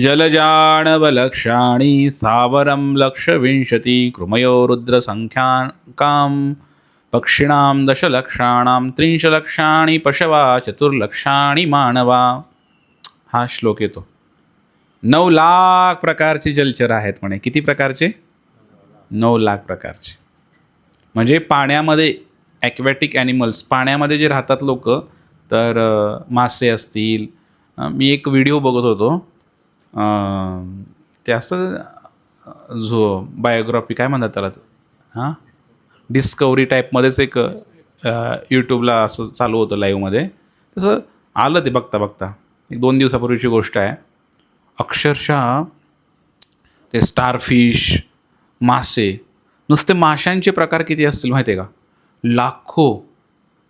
जलजाणवलक्षाणि सावरं लक्षविंशति कृमयो रुद्रसंख्याकां पक्षिणां दशलक्षाणां त्रिंशलक्षाणि पशवा चतुर्लक्षाणि मानवा. हा श्लोक येतो. 9,00,000 प्रकारचे जलचर आहेत म्हणे. किती प्रकारचे? 9,00,000 प्रकारचे. म्हणजे पाण्यामध्ये ॲक्वॅटिक ॲनिमल्स, पाण्यामध्ये जे राहतात लोक, तर मासे असतील. मी एक व्हिडिओ बघत होतो, ते असं जो बायोग्राफी काय म्हणतात त्याला, हां डिस्कवरी टाईपमध्येच एक यूट्यूबला असं चालू होतं लाईव्हमध्ये. तसं आलं ते बघता बघता. 1-2 दिवसापूर्वीची गोष्ट आहे. अक्षरशः ते स्टारफिश, मासे, नुसते माशांचे प्रकार किती असतील माहिती आहे का?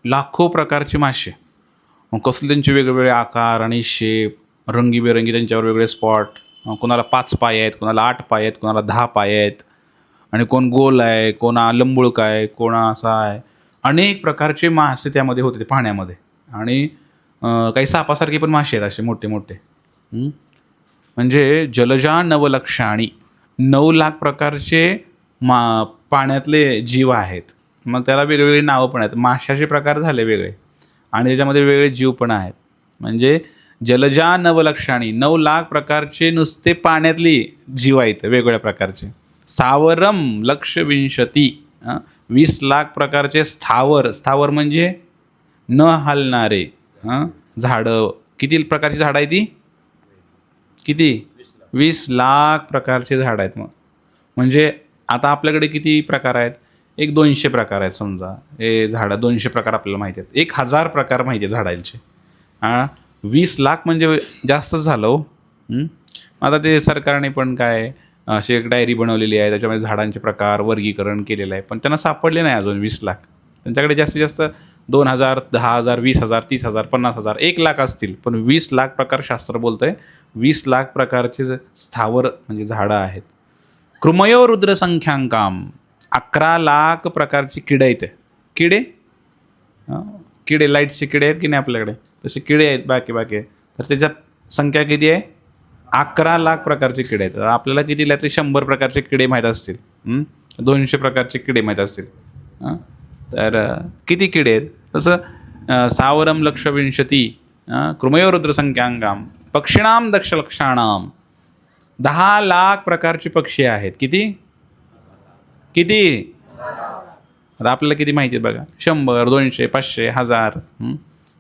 लाखो प्रकारचे मासे. मग कसले त्यांचे वेगवेगळे आकार आणि शेप, रंगीबेरंगी त्यांच्यावर वेगळे स्पॉट. कोणाला 5 पाय आहेत, कोणाला 8 पाय आहेत, कोणाला 10 पाय आहेत, आणि कोण गोल आहे, कोणा लंबुळका आहे, कोणा असा आहे. अनेक प्रकारचे मासे त्यामध्ये होते पाण्यामध्ये. आणि काही सापासारखे पण मासे आहेत असे मोठे मोठे. म्हणजे जलजा नवलक्षाणी, 9,00,000 प्रकारचे पाण्यातले जीव आहेत. मग त्याला वेगवेगळी नावं पण आहेत. माशाचे प्रकार झाले वेगळे, आणि त्याच्यामध्ये वेगवेगळे जीव पण आहेत. म्हणजे जलजा नवलक्षाणी, 9,00,000 प्रकारचे नुसते पाण्यातली जीव आहेत वेगवेगळ्या प्रकारचे. सावरम लक्षविंशती, 20,00,000 प्रकारचे स्थावर. स्थावर म्हणजे न हलणारे झाडं. किती प्रकारची झाडं आहेत ती? किती? 20,00,000 प्रकारचे झाडं आहेत. म्हणजे आता आपल्याकडे किती प्रकार आहेत? 200 प्रकार आहेत समजा. हे झाडं 200 प्रकार आपल्याला माहिती आहेत. 1,000 प्रकार माहिती आहेत झाडांचे. 20,00,000 म्हणजे जास्तच झालं हो. आता ते सरकारने पण काय अशी एक डायरी बनवलेली आहे, त्याच्यामध्ये झाडांचे प्रकार वर्गीकरण केलेलं आहे. पण त्यांना सापडले नाही अजून 20,00,000. त्यांच्याकडे जास्तीत जास्त 2,000, 10,000, 20,000, 30,000, 50,000, 1,00,000 असतील. पण 20,00,000 प्रकार शास्त्र बोलतं आहे. 20,00,000 प्रकारचे स्थावर म्हणजे झाडं आहेत. कृमयो रुद्रसंख्यांकाम, 11,00,000 प्रकारची किडे आहेत. किडे लाईटचे किडे आहेत की नाही आपल्याकडे, तसे किडे आहेत बाकी. तर त्याच्यात संख्या किती आहे? 11,00,000 प्रकारचे किडे आहेत. आपल्याला किती ते 100 प्रकारचे किडे माहीत असतील, 200 प्रकारचे किडे माहीत असतील. तर किती किडे आहेत? तसं सावरम लक्षविंशती कृमयो रुद्रसंख्यांकाम पक्षिणाम दशलक्षाणाम, 10,00,000 प्रकारचे पक्षी आहेत. किती? आता आपल्याला किती माहिती आहे बघा? 100, 200, 500, 1000,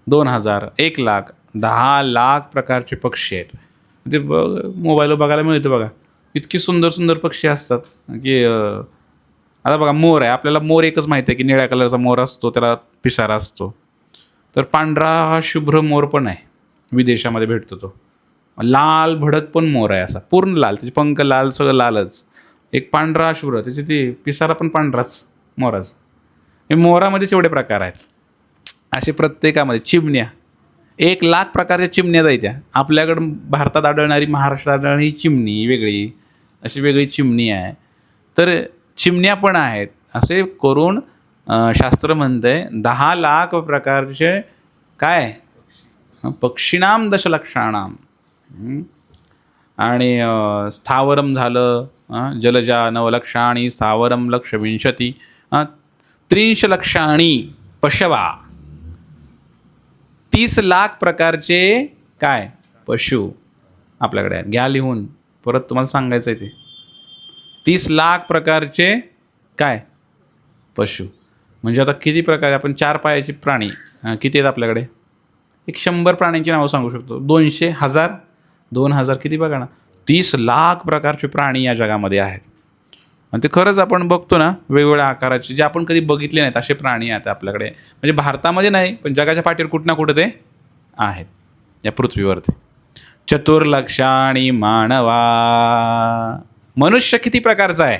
2,000, 1,00,000, 10,00,000 प्रकारचे पक्षी आहेत. ते मोबाईलवर बघायला मिळतं बघा. इतकी सुंदर सुंदर पक्षी असतात की आता बघा, मोर आहे. आपल्याला मोर एकच माहिती आहे की निळ्या कलरचा मोर असतो, त्याला पिसारा असतो. तर पांढरा हा शुभ्र मोर पण आहे, विदेशामध्ये भेटतो तो. लाल भडक पण मोर आहे, असा पूर्ण लाल, त्याचे पंख लाल, सगळं लालच. एक पांढरा शुभ्र, त्याची ती पिसारा पण पांढराच मोराच. हे मोरामध्येच एवढे प्रकार आहेत. असे प्रत्येकामध्ये चिमण्या, 1,00,000 प्रकारच्या चिमण्या जायत्या. आपल्याकडं भारतात आढळणारी, महाराष्ट्रात आढळणारी चिमणी वेगळी, अशी वेगळी चिमणी आहे. तर चिमण्या पण आहेत. असे करून शास्त्र म्हणतंय 10,00,000 प्रकारचे काय पक्षिणाम दशलक्षाणाम. आणि स्थावरम झालं, जलजा नवलक्षाणी सावरम लक्षविंशती, 30,00,000 पशवा, 30,00,000 प्रकारचे काय पशु आपल्याकडे आहेत. घ्या लिहून, परत तुम्हाला सांगायचं आहे ते. 30,00,000 प्रकारचे काय पशु. म्हणजे आता किती प्रकार? आपण 4 पायाचे प्राणी किती आहेत आपल्याकडे? 100 प्राण्यांची नावं सांगू शकतो. 200, 1000, 2,000, किती बघा ना. 30,00,000 प्रकारचे प्राणी या जगामध्ये आहेत. आणि ते खरंच आपण बघतो ना, वेगवेगळ्या आकाराचे, जे आपण कधी बघितले नाहीत असे प्राणी आहेत आपल्याकडे. म्हणजे भारतामध्ये नाही, पण जगाच्या पाठीवर कुठं ना कुठं ते आहेत या पृथ्वीवरती. चतुर्लक्षाणी मानवा. मनुष्य किती प्रकारचा आहे?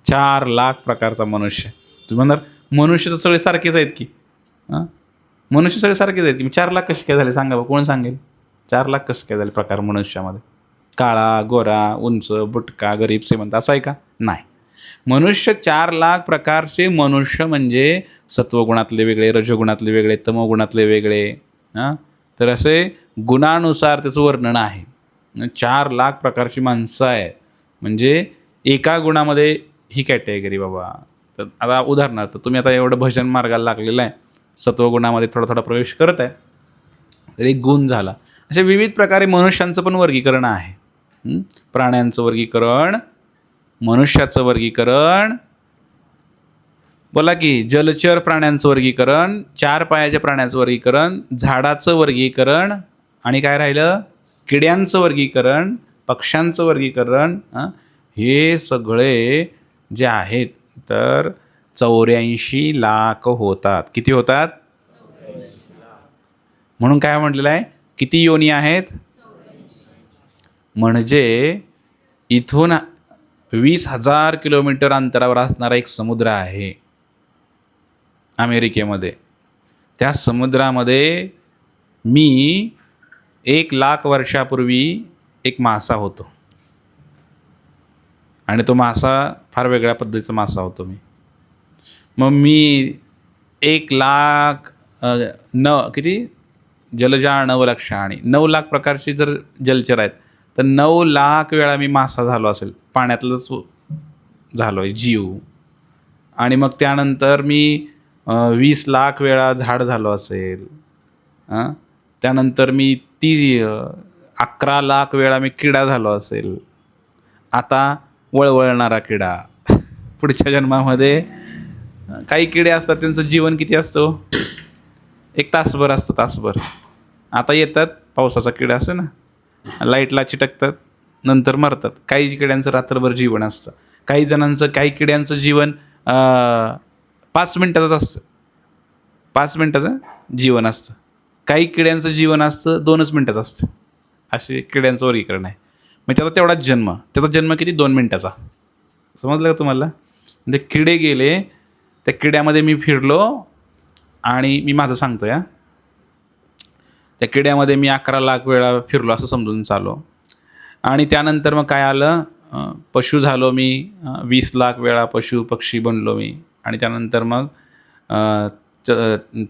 4,00,000 प्रकारचा मनुष्य. तुम्ही म्हणणार मनुष्य तर सगळे सारखेच आहेत की. मनुष्य सगळे सारखेच आहेत की. 4,00,000 कसे काय झाले सांगा बा, कोण सांगेल? 4,00,000 कसे काय झाले प्रकार मनुष्यामध्ये? काळा, गोरा, उंच, बुटका, गरीब, श्रीमंत असं आहे का? नाही. मनुष्य 4,00,000 प्रकारचे मनुष्य. म्हणजे सत्वगुणातले वेगळे, रजोगुणातले वेगळे, तमोगुणातले वेगळे. तर असे गुणानुसार त्याचं वर्णन आहे. 4 लाख प्रकारची माणसं आहेत. म्हणजे एका गुणामध्ये ही कॅटेगरी बाबा. तर आता उदाहरणार्थ तुम्ही आता एवढं भजन मार्गाला लागलेलं आहे, सत्वगुणामध्ये थोडा थोडा प्रवेश करत आहे, तर एक गुण झाला. असे विविध प्रकारे मनुष्यांचं पण वर्गीकरण आहे. प्राण्यांचं वर्गीकरण, मनुष्याचं वर्गीकरण, बोला की जलचर प्राण्यांचं वर्गीकरण, 4 पायाच्या प्राण्याचं वर्गीकरण, झाडाचं वर्गीकरण, आणि काय राहिलं, किड्यांचं वर्गीकरण, पक्ष्यांचं वर्गीकरण. हे सगळे जे आहेत तर 84 लाख होतात. किती होतात? म्हणून काय म्हटलेलं आहे, किती योनी आहेत? म्हणजे इथून 20,000 किलोमीटर अंतरावर असणारा एक समुद्र आहे अमेरिकेमध्ये. त्या समुद्रामध्ये मी 1,00,000 वर्षापूर्वी एक मासा होतो, आणि तो मासा फार वेगळ्या पद्धतीचा मासा होतो मी. मग मी 1,00,000 किती जलजा 9,00,000 9 लाख प्रकारची जर जलचर आहेत, तर 9 लाख वेळा मी मासा झालो असेल, पाण्यातलंच झालो आहे जीव. आणि मग त्यानंतर मी 20 लाख वेळा झाड झालो असेल. त्यानंतर मी 11 लाख वेळा मी किडा झालो असेल. आता वळवळणारा किडा. पुढच्या जन्मामध्ये काही किडे असतात, त्यांचं जीवन किती असतं? 1 तासभर असतं, तासभर. आता येतात, पावसाचा किडा असं ना, लाईटला चिटकतात, नंतर मरतात. काही किड्यांचं रात्रभर जीवन असतं. काही किड्यांचं जीवन 5 मिनटाचं असतं, 5 मिनटाचं जीवन असतं. काही किड्यांचं जीवन असतं 2च मिनटाचं असतं. असे किड्यांचं वर्गीकरण आहे. मग त्याचा जन्म किती? 2 मिनटाचा. समजलं का तुम्हाला? म्हणजे किडे गेले, त्या किड्यामध्ये मी फिरलो, आणि मी माझं सांगतो या, त्या किड्यामध्ये मी 11 लाख वेळा फिरलो असं समजून चालो. आणि त्यानंतर मग काय आलं, पशु झालो मी, 20 लाख वेळा पशु पक्षी बनलो मी. आणि त्यानंतर मग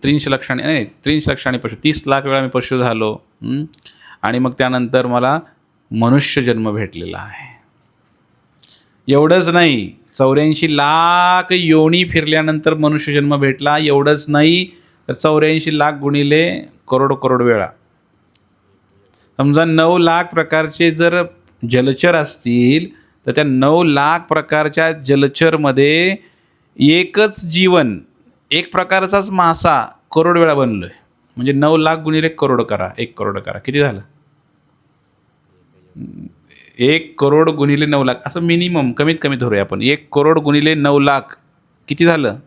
30 लक्षांनी पशु, 30 लाख वेळा मी पशु झालो. आणि मग त्यानंतर मला मनुष्य जन्म भेटलेला आहे. एवढंच नाही, 84 लाख योनी फिरल्यानंतर मनुष्य जन्म भेटला. एवढंच नाही, तर 84 लाख गुणिले करोड वेळा. समजा 9 लाख प्रकारचे जर जलचर असतील, तर त्या 9 लाख प्रकारच्या जलचरमध्ये एकच जीवन, एक प्रकारचाच मासा करोड वेळा बनलोय. म्हणजे 9 लाख गुणिले करोड करा, 1 करोड करा, किती झालं? 1 करोड गुणिले 9 लाख, असं मिनिमम कमीत कमी धरूया आपण. 1 करोड गुणिले 9 लाख किती झालं?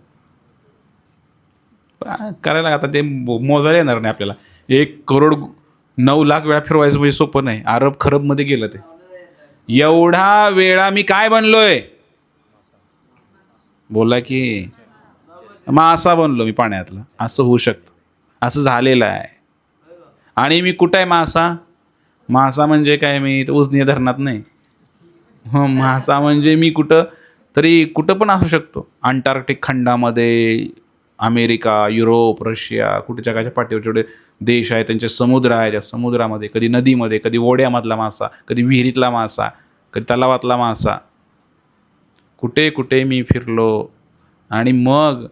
करायला आता ते मोजायला येणार नाही आपल्याला. 1 करोड 9 लाख वेळा फिरवायचं म्हणजे सोपं नाही. अरब खरबमध्ये गेलं ते. एवढा वेळा मी काय बनलोय? बोला की मासा बनलो मी पाण्यातला. असं होऊ शकतं, असं झालेलं आहे. आणि मी कुठं आहे मासा म्हणजे काय, मी उजनी धरणात नाही. मासा म्हणजे मी कुठं पण असू शकतो. अंटार्क्टिक खंडामध्ये, अमेरिका, युरोप, रशिया, कुठे जगाच्या पाठीवर जेवढे देश आहेत त्यांचे समुद्र आहे. त्या समुद्रामध्ये, कधी नदीमध्ये, कधी ओढ्यामधला मासा, कधी विहिरीतला मासा, कधी तलावातला मासा, कुठे मी फिरलो. आणि मग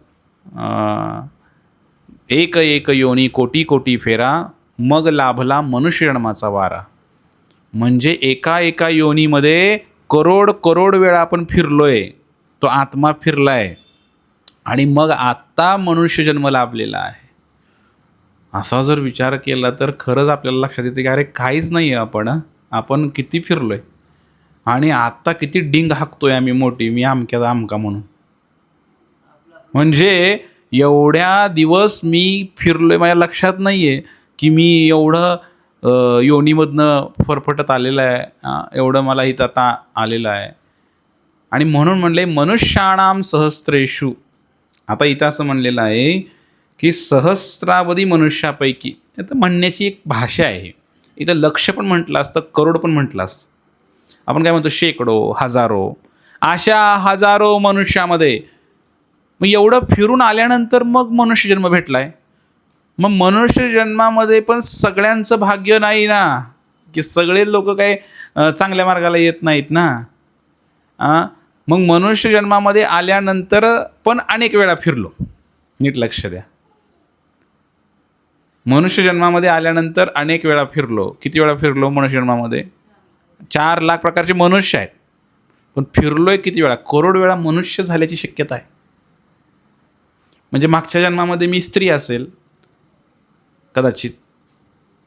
एक योनी कोटी फेरा, मग लाभला मनुष्य जन्माचा वारा. म्हणजे एका योनीमध्ये करोड वेळा आपण फिरलोय, तो आत्मा फिरलाय, आणि मग आत्ता मनुष्य जन्म लाभलेला आहे. असा जर विचार केला तर खरंच आपल्याला लक्षात येते की अरे काहीच नाही आहे आपण किती फिरलोय, आणि आत्ता किती डिंग हाकतोय आम्ही मोठी, मी आमक्याचा आमका म्हणून. म्हणजे एवढ्या दिवस मी फिरलोय, माझ्या लक्षात नाही आहे की मी एवढं योनीमधनं फरफटत आलेलं आहे, एवढं मला इथं आता आलेलं आहे. आणि म्हणून म्हणले मनुष्याणाम सहस्रेषु. आता इथं असं म्हणलेलं आहे की सहस्रावधी मनुष्यापैकी. तर म्हणण्याची एक भाषा आहे. इथं लक्ष पण म्हटलं असतं, करोड पण म्हटलं असतं. आपण काय म्हणतो, शेकडो, हजारो, अशा हजारो मनुष्यामध्ये. मग एवढं फिरून आल्यानंतर मग मनुष्य जन्म भेटलाय. मग मनुष्य जन्मामध्ये पण सगळ्यांचं भाग्य नाही ना. की सगळे लोक काही चांगल्या मार्गाला येत नाहीत ना. मग मनुष्य जन्मामध्ये आल्यानंतर पण अनेक वेळा फिरलो. नीट लक्ष द्या. मनुष्य जन्मामध्ये आल्यानंतर अनेक वेळा फिरलो. किती वेळा फिरलो मनुष्य जन्मामध्ये? 4 लाख प्रकारचे मनुष्य आहेत, पण फिरलोय किती वेळा? करोड वेळा मनुष्य झाल्याची शक्यता आहे. म्हणजे मागच्या जन्मामध्ये मी स्त्री असेल कदाचित,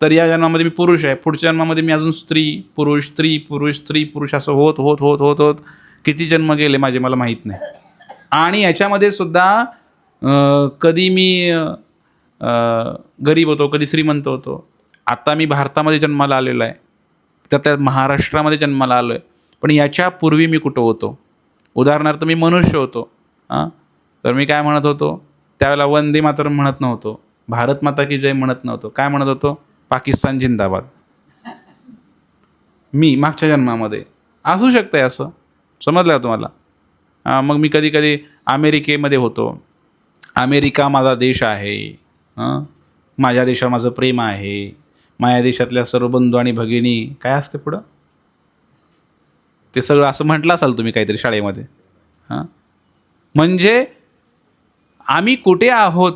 तर या जन्मामध्ये मी पुरुष आहे. पुढच्या जन्मामध्ये मी अजून स्त्री पुरुष स्त्री पुरुष स्त्री पुरुष असं होत होत होत होत होत किती जन्म गेले माझे मला माहीत नाही. आणि याच्यामध्ये सुद्धा कधी मी गरीब होतो, कधी श्रीमंत होतो. आता मी भारतामध्ये जन्माला आलेलो आहे, त्या महाराष्ट्रामध्ये जन्माला आलो आहे. पण याच्यापूर्वी मी कुठं होतो? उदाहरणार्थ मी मनुष्य होतो. तर मी काय म्हणत होतो त्यावेळेला? वंदे मातरम म्हणत नव्हतो, भारत माता की जय म्हणत नव्हतो. काय म्हणत होतो? पाकिस्तान जिंदाबाद. मी मागच्या जन्मामध्ये असू शकतंय असं, समजलं का तुम्हाला? मग मी कधी कधी अमेरिकेमध्ये होतो. अमेरिका माझा देश आहे. माझ्या देशावर माझं प्रेम आहे. माझ्या देशातल्या सर्व बंधू आणि भगिनी काय असते पुढं ते सगळं असं म्हटलं असाल तुम्ही काहीतरी शाळेमध्ये. म्हणजे आम्ही कुठे आहोत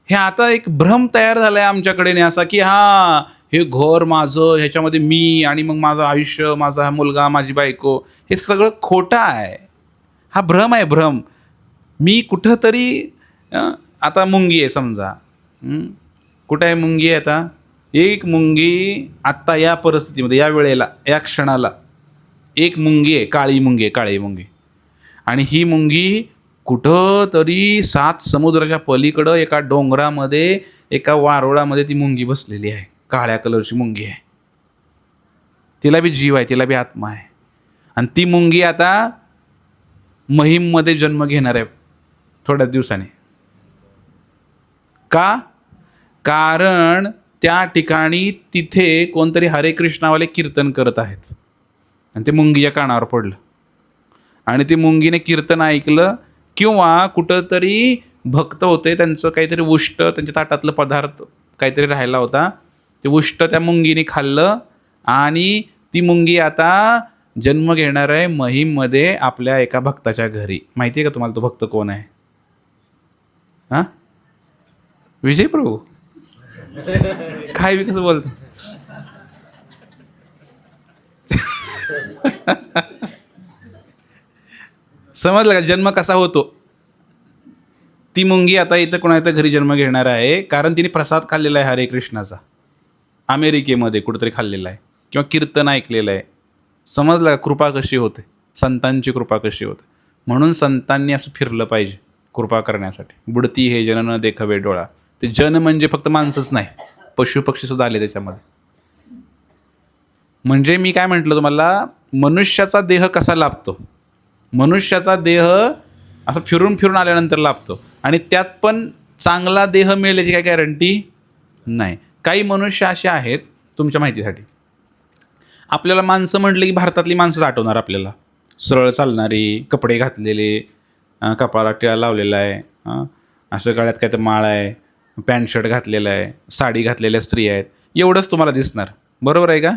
हे आता एक भ्रम तयार झाला आहे आमच्याकडे असा की हे घर माझं, ह्याच्यामध्ये मी आणि मग माझं आयुष्य, माझा हा मुलगा, माझी बायको, हे सगळं खोटं आहे. हा भ्रम आहे, भ्रम. मी कुठंतरी आता मुंगी आहे समजा. कुठं आहे मुंगी आहे आता? एक मुंगी आत्ता या परिस्थितीमध्ये, या वेळेला, या क्षणाला एक मुंगी आहे, काळी मुंगी आहे, काळी मुंगी. आणि ही मुंगी कुठं तरी 7 समुद्राच्या पलीकडं एका डोंगरामध्ये, एका वारुळामध्ये ती मुंगी बसलेली आहे. काळ्या कलरची मुंगी आहे. तिला बी जीव आहे, तिला बी आत्मा आहे. आणि ती मुंगी आता महिममध्ये जन्म घेणार आहे थोड्याच दिवसाने. का? कारण त्या ठिकाणी तिथे कोणतरी हरे कृष्णावाले कीर्तन करत आहेत आणि ते मुंगीच्या कानावर पडलं. आणि ते मुंगीने कीर्तन ऐकलं किंवा कुठंतरी भक्त होते, त्यांचं काहीतरी उष्ट, त्यांच्या ताटातलं पदार्थ काहीतरी राहिला होता, ते उष्ट त्या मुंगीने खाल्लं. आणि ती मुंगी आता जन्म घेणार आहे महिममध्ये आपल्या एका भक्ताच्या घरी. माहिती आहे का तुम्हाला तो भक्त कोण आहे? विजय प्रभू. काय मी कसं बोलतो? समजलं का जन्म कसा होतो? ती मुंगी आता इथं कोणाच्या घरी जन्म घेणार आहे कारण तिने प्रसाद खाल्लेला आहे हरे कृष्णाचा. अमेरिकेमध्ये कुठंतरी खाल्लेला आहे किंवा कीर्तन ऐकलेलं आहे. समजलं का कृपा कशी होते? संतांची कृपा कशी होते. म्हणून संतांनी असं फिरलं पाहिजे कृपा करण्यासाठी. बुडती हे जन न देखवे डोळा. ते जन म्हणजे फक्त माणसंच नाही, पशु पक्षी सुद्धा आले त्याच्यामध्ये. म्हणजे मी काय म्हटलं तुम्हाला, मनुष्याचा देह कसा लाभतो? मनुष्याचा देह असं फिरून फिरून आल्यानंतर लाभतो. आणि त्यात पण चांगला देह मिळण्याची काय गॅरंटी नाही. काही मनुष्य असे आहेत, तुमच्या माहितीसाठी, आपल्याला माणसं म्हटलं की भारतातली माणसंच आठवणार आपल्याला. सरळ चालणारी, कपडे घातलेले, कपाळात टिळा लावलेला आहे, असं गळ्यात काय तर माळ आहे, पॅन्ट शर्ट घातलेलं आहे, साडी घातलेल्या स्त्री आहेत, एवढंच तुम्हाला दिसणार. बरोबर आहे का?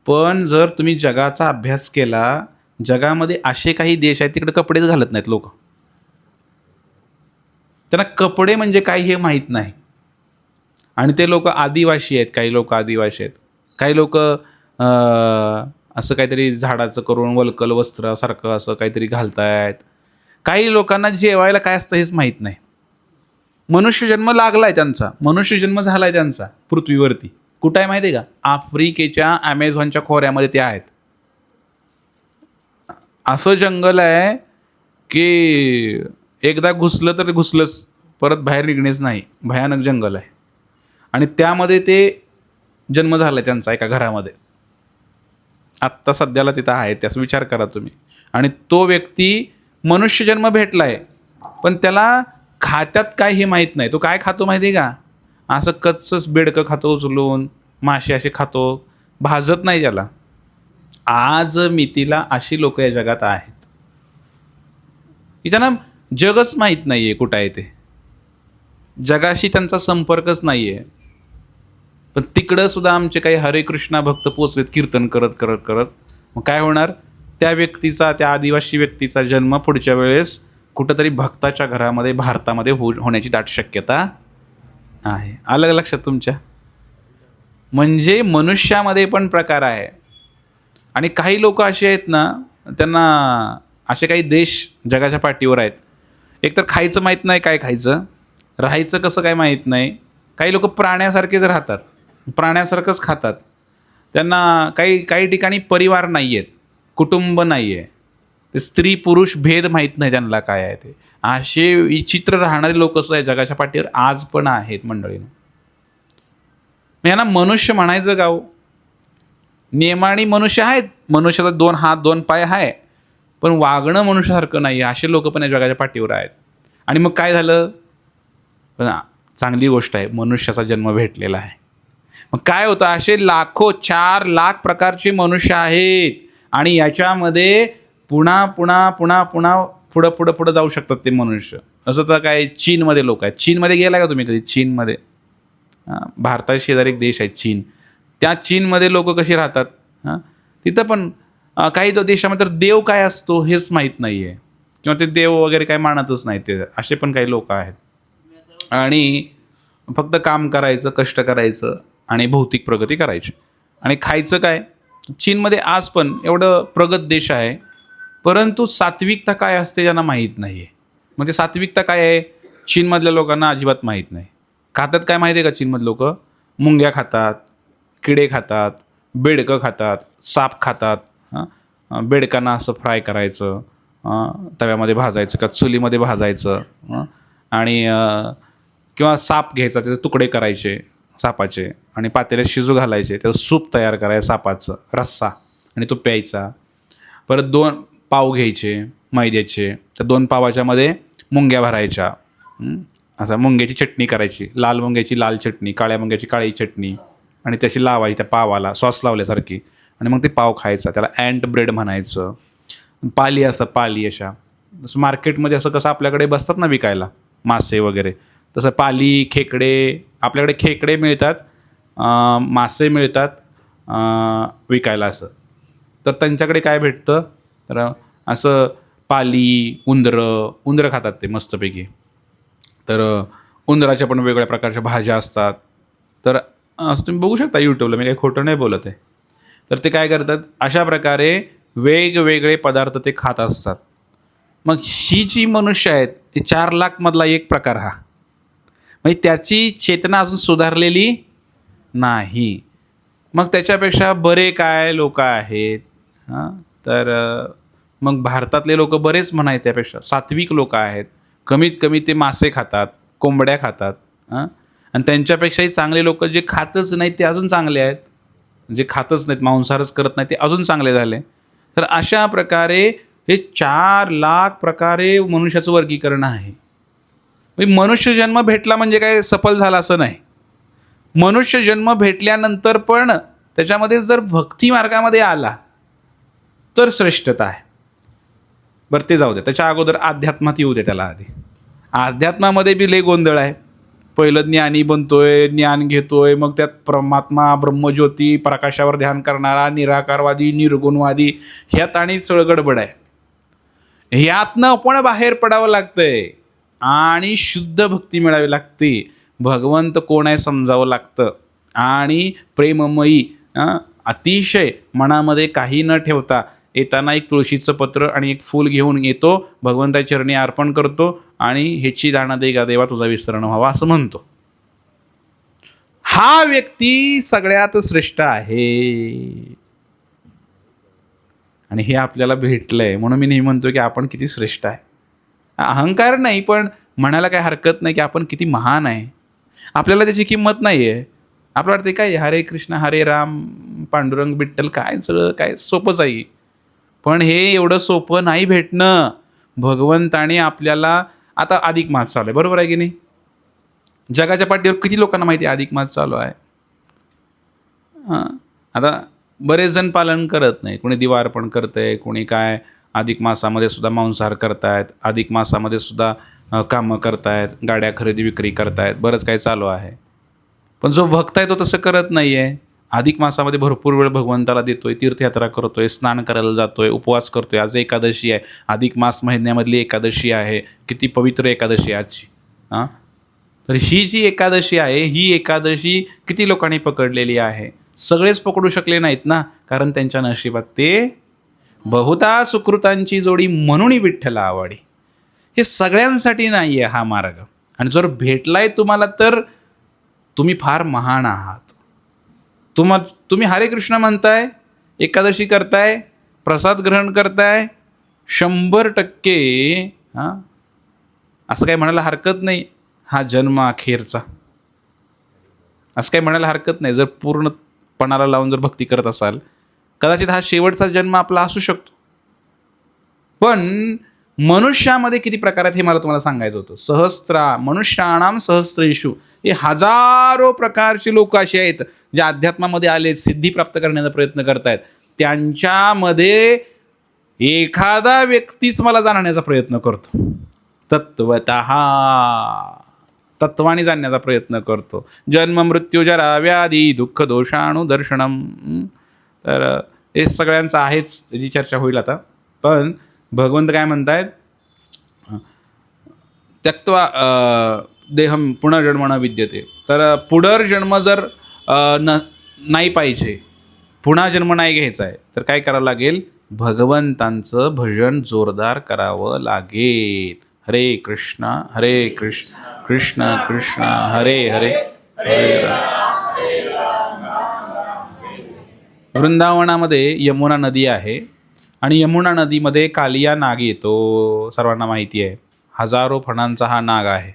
पण जर तुम्ही जगाचा अभ्यास केला, जगामध्ये असे काही देश आहेत तिकडे कपडेच घालत नाहीत लोक. त्यांना कपडे म्हणजे काय हे माहीत नाही. आणि ते लोक आदिवासी आहेत. काही लोक आदिवासी आहेत. काही लोक असं काहीतरी झाडाचं करून वल्कल वस्त्रासारखं असं काहीतरी घालतायत. काही लोकांना जेवायला काय असतं हेच माहीत नाही. मनुष्य जन्म लागला आहे त्यांचा, मनुष्य जन्म झाला आहे त्यांचा पृथ्वीवरती. कुठं आहे माहिती आहे का? आफ्रिकेच्या ॲमेझॉनच्या खोऱ्यामध्ये ते आहेत. असं जंगल आहे की एकदा घुसलं तर घुसलंच, परत बाहेर निघणेच नाही. भयानक जंगल आहे. आणि त्यामध्ये ते जन्म झाला आहे त्यांचा एका घरामध्ये. आत्ता सध्याला तिथं आहे, त्याचा विचार करा तुम्ही. आणि तो व्यक्ती मनुष्य जन्म भेटला आहे, पण त्याला खात्यात काय हे माहीत नाही. तो काय खातो माहिती आहे का? असं कच्चंच बेडकं खातो, उचलून मासे असे खातो, भाजत नाही त्याला. आज मितीला अशी लोक या जगात आहेत की त्यांना जगच माहीत नाही आहे कुठं आहे ते. जगाशी त्यांचा संपर्कच नाही आहे. पण तिकडं सुद्धा आमचे काही हरे कृष्णा भक्त पोचलेत कीर्तन करत करत करत. मग काय होणार, त्या व्यक्तीचा, त्या आदिवासी व्यक्तीचा जन्म पुढच्या वेळेस कुठंतरी भक्ताच्या घरामध्ये भारतामध्ये होण्याची दाट शक्यता आहे. आलं का लक्षात तुमच्या? म्हणजे मनुष्यामध्ये पण प्रकार आहे. आणि काही लोक असे आहेत ना, त्यांना असे काही देश जगाच्या पाठीवर आहेत, एकतर खायचं माहीत नाही काय खायचं, राहायचं कसं काय माहीत नाही. काही लोक प्राण्यासारखेच राहतात, प्राण्यासारखंच खातात. त्यांना काही काही ठिकाणी परिवार नाही आहेत, कुटुंब नाही आहे, ते स्त्री पुरुष भेद माहीत नाही त्यांना काय आहे ते. असे विचित्र राहणारे लोक असं आहे जगाच्या पाठीवर आज पण आहेत मंडळीनं. यांना मनुष्य म्हणायचं गाव. नियमाने मनुष्य आहेत, मनुष्याचा 2 हात 2 पाय आहे, पण वागणं मनुष्यासारखं नाही. असे लोक पण या जगाच्या पाठीवर आहेत. आणि मग काय झालं, पण चांगली गोष्ट आहे, मनुष्याचा जन्म भेटलेला आहे. मग काय होतं, असे लाखो 4 लाख प्रकारचे मनुष्य आहेत. आणि याच्यामध्ये पुन्हा पुन्हा पुन्हा पुन्हा पुढं पुढं पुढं जाऊ शकतात ते मनुष्य. असं तर काय चीनमध्ये लोक आहेत. चीनमध्ये गेला का तुम्ही कधी? चीनमध्ये, भारता शेजारी एक देश आहे चीन. त्या चीनमध्ये लोक कशी राहतात, तिथं पण काही देशामध्ये तर देव काय असतो हेच माहीत नाही आहे, किंवा ते देव वगैरे काय मानतच नाही ते. असे पण काही लोक आहेत. आणि फक्त काम करायचं, कष्ट करायचं आणि भौतिक प्रगती करायची. आणि खायचं काय, चीनमध्ये आज पण एवढं प्रगत देश आहे, परंतु सात्विकता काय असते ज्यांना माहीत नाही आहे. म्हणजे सात्विकता काय आहे चीनमधल्या लोकांना अजिबात माहीत नाही. खातात काय माहिती आहे का चीनमधले लोक? मुंग्या खातात, किडे खातात, बेडकं खातात, साप खातात. बेडकांना असं फ्राय करायचं, तव्यामध्ये भाजायचं का चुलीमध्ये भाजायचं, आणि किंवा साप घ्यायचा, त्याचे तुकडे करायचे सापाचे आणि पातेल्यात शिजू घालायचे, त्याचं सूप तयार करायचं सापाचं रस्सा, आणि तो प्यायचा. परत 2 पाव घ्यायचे मैद्याचे, त्या 2 पावाच्यामध्ये मुंग्या भरायच्या, असं मुंग्याची चटणी करायची, लाल मुंग्याची लाल चटणी, काळ्या मुंग्याची काळी चटणी, आणि त्याची लावायची त्या पावाला सॉस लावल्यासारखी, आणि मग ते पाव खायचा. त्याला अँट ब्रेड म्हणायचं. पाली असतं, पाली अशा जसं मार्केटमध्ये असं कसं आपल्याकडे बसतात ना विकायला मासे वगैरे, तसं पाली, खेकडे. आपल्याकडे खेकडे मिळतात, मासे मिळतात विकायला असं. तर त्यांच्याकडे काय भेटतं, तर असं पाली, उंदरं खातात ते मस्तपैकी. तर उंदराच्या पण वेगवेगळ्या प्रकारच्या भाज्या असतात. तर असं तुम्ही बघू शकता यूट्यूबला, मी काही खोटं नाही बोलत आहे. तर ते काय करतात, अशा प्रकारे वेगवेगळे पदार्थ ते खात असतात. मग ही जी मनुष्य आहेत ती 4 लाखमधला एक प्रकार हा, म्हणजे त्याची चेतना अजून सुधारलेली नाही. मग त्याच्यापेक्षा बरे काय लोक आहेत, तर मग भारतातले लोक बरेच म्हणायचे त्यापेक्षा सात्विक लोक आहेत. कमीत कमी ते मासे खातात, कोंबड्या खातात, आणि त्यांच्यापेक्षाही चांगले लोक जे खातच नाहीत ते अजून चांगले आहेत. जे खातच नाहीत, मांसाहारच करत नाही, ते अजून चांगले झाले. तर अशा प्रकारे हे 4 लाख प्रकारे मनुष्याचं वर्गीकरण आहे. मनुष्य जन्म भेटला म्हणजे काय सफल झाला असं नाही. मनुष्य जन्म भेटल्यानंतर पण त्याच्यामध्ये जर भक्ती मार्गामध्ये आला तर श्रेष्ठता आहे. बरं ते जाऊ दे, त्याच्या अगोदर अध्यात्मात येऊ दे त्याला आधी. अध्यात्मामध्ये बी लय गोंधळ आहे. पहिलं ज्ञानी बनतोय, ज्ञान घेतोय, मग त्यात परमात्मा, ब्रह्मज्योती, प्रकाशावर ध्यान करणारा, निराकारवादी, निर्गुणवादी, ह्यात आणि सगळं गडबड आहे. ह्यातनं पण बाहेर पडावं लागतंय आणि शुद्ध भक्ती मिळावी लागते. भगवंत कोण आहे समजावं लागतं. आणि प्रेममयी अतिशय मनामध्ये काही न ठेवता येताना एक तुळशीचं पत्र आणि एक फूल घेऊन येतो, भगवंताच्या चरणी अर्पण करतो आणि ह्याची दाणा दे गा देवा तुझा विसरण व्हावा असं म्हणतो. हा व्यक्ती सगळ्यात श्रेष्ठ आहे. आणि हे आपल्याला भेटलंय म्हणून मी नेहमी म्हणतो की आपण किती श्रेष्ठ आहे. अहंकार नाही, पण म्हणायला काही हरकत नाही की आपण किती महान आहे. आपल्याला त्याची किंमत नाही आहे. आपल्याला वाटते काय हरे कृष्ण हरे राम पांडुरंग विठ्ठल काय सगळं काय सोपंच आहे. पण हे एवढं सोपं नाही भेटणं. भगवंताने आपल्याला, आता अधिक मास चालू आहे बरोबर आहे की नाही. जगाच्या पाठीवर किती लोकांना माहिती आहे अधिक मास चालू आहे. आता बरेच जण पालन करत नाही. कोणी दिवाळपण करतंय, कोणी काय अधिक मासामध्ये सुद्धा मांसाहार करतायत, अधिक मासामध्ये सुद्धा कामं करतायत, गाड्या खरेदी विक्री करतायत, बरंच काही चालू आहे. पण जो भक्त आहे तो तसं करत नाही आहे. अधिक मासामध्ये भरपूर वेळ भगवंताला देतोय, तीर्थयात्रा करतोय, स्नान करायला जातोय, उपवास करतोय. आज एकादशी आहे, अधिक मास महिन्यामधली एकादशी आहे. किती पवित्र एकादशी आहे आजची. हां, तर ही जी एकादशी आहे, ही एकादशी किती लोकांनी पकडलेली आहे? सगळेच पकडू शकले नाहीत ना, कारण त्यांच्या नशिबात ते बहुधा सुकृतांची जोडी म्हणून विठ्ठला आवडी. हे सगळ्यांसाठी नाही आहे हा मार्ग. आणि जर भेटलाय तुम्हाला तर तुम्ही फार महान आहात. तुम्ही हरे कृष्ण म्हणताय, एकादशी करताय, प्रसाद ग्रहण करताय, 100% हां, असं काही म्हणायला हरकत नाही हा जन्म अखेरचा, असं काही म्हणायला हरकत नाही. जर पूर्णपणाला लावून जर भक्ती करत असाल, कदाचित हा शेवटचा जन्म आपला असू शकतो. पण मनुष्यामध्ये किती प्रकार आहेत हे मला तुम्हाला सांगायचं होतं. मनुष्याणाम सहस्रेषु, हे हजारो प्रकारचे लोक असे आहेत जे अध्यात्मामध्ये आले, सिद्धी प्राप्त करण्याचा प्रयत्न करतायत. त्यांच्यामध्ये एखादा व्यक्तीच मला जाणण्याचा प्रयत्न करतो, तत्वाने जाणण्याचा प्रयत्न करतो. जन्म मृत्यू जरा व्याधी दुःख दोषाणुदर्शनम. तर हे सगळ्यांचं आहेच, त्याची चर्चा होईल आता. पण भगवंत काय म्हणतायत, त्यक्त्वा देहम पुनर्जन्म न विद्यते. तर पुनर्जन्म जर नाही पाहिजे, पुन्हा जन्म नाही घ्यायचा आहे, तर काय करावं लागेल? भगवंतांचं भजन जोरदार करावं लागेल. हरे कृष्ण कृष्ण कृष्ण हरे हरे, हरे राम. वृंदावनामध्ये यमुना नदी आहे आणि यमुना नदीमध्ये कालिया नाग येतो, सर्वांना माहिती आहे. हजारो फणांचा हा नाग आहे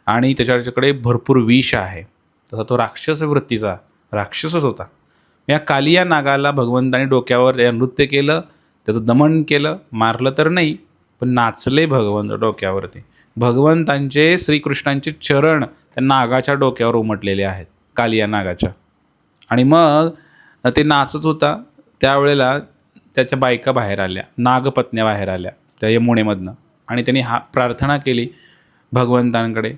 आणि त्याच्याकडे भरपूर विष आहे. तसा तो राक्षस वृत्तीचा राक्षसच होता. या कालिया नागाला भगवंताने डोक्यावर नृत्य केलं, त्याचं दमन केलं. मारलं तर नाही, पण नाचले भगवंत डोक्यावरती. भगवंतांचे श्रीकृष्णांचे चरण त्या नागाच्या डोक्यावर उमटलेले आहेत, कालिया नागाच्या. आणि मग ते नाचत होता त्यावेळेला त्याच्या बायका बाहेर आल्या, नागपत्न्या बाहेर आल्या त्या यमुनेमधनं. आणि त्यांनी प्रार्थना केली भगवंतांकडे.